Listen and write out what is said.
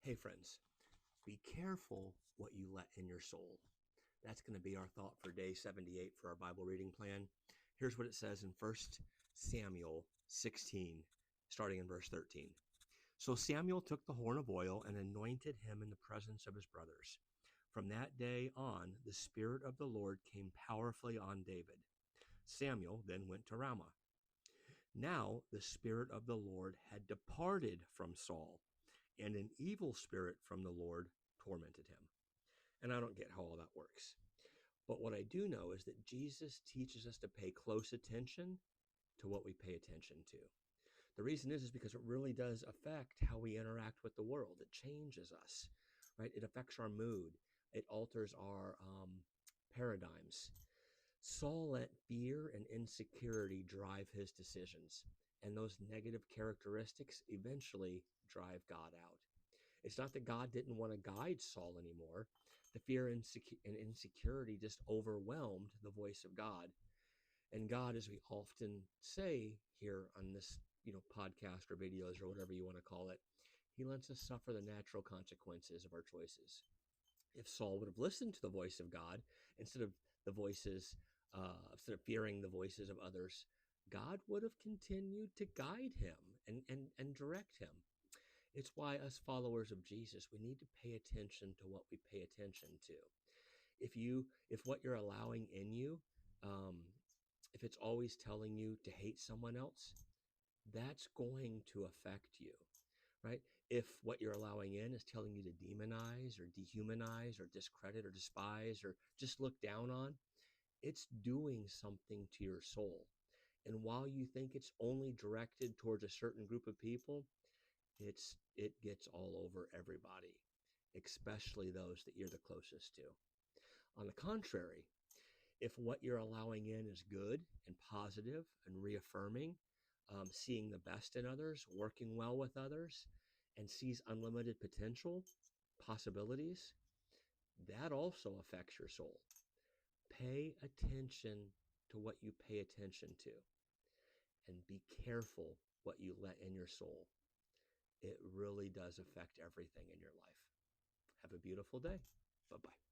Hey friends, be careful what you let in your soul. That's going to be our thought for day 78 for our Bible reading plan. Here's what it says in 1 Samuel 16, starting in verse 13. So Samuel took the horn of oil and anointed him in the presence of his brothers. From that day on, the Spirit of the Lord came powerfully on David. Samuel then went to Ramah. Now the Spirit of the Lord had departed from Saul, and an evil spirit from the Lord tormented him. And I don't get how all that works. But what I do know is that Jesus teaches us to pay close attention to what we pay attention to. The reason is because it really does affect how we interact with the world. It changes us, right? It affects our mood. It alters our paradigms. Saul let fear and insecurity drive his decisions, and those negative characteristics eventually drive God out. It's not that God didn't want to guide Saul anymore. The fear and insecurity just overwhelmed the voice of God. And God, as we often say here on this, podcast or videos or whatever you want to call it, he lets us suffer the natural consequences of our choices. If Saul would have listened to the voice of God instead of instead of fearing the voices of others, God would have continued to guide him and direct him. It's why us followers of Jesus, we need to pay attention to what we pay attention to. If what you're allowing in you, if it's always telling you to hate someone else, that's going to affect you, right? If what you're allowing in is telling you to demonize or dehumanize or discredit or despise or just look down on, it's doing something to your soul. And while you think it's only directed towards a certain group of people, it gets all over everybody, especially those that you're the closest to. On the contrary, if what you're allowing in is good and positive and reaffirming, seeing the best in others, working well with others, and sees unlimited potential, possibilities, that also affects your soul. Pay attention to what you pay attention to, and be careful what you let in your soul. It really does affect everything in your life. Have a beautiful day. Bye-bye.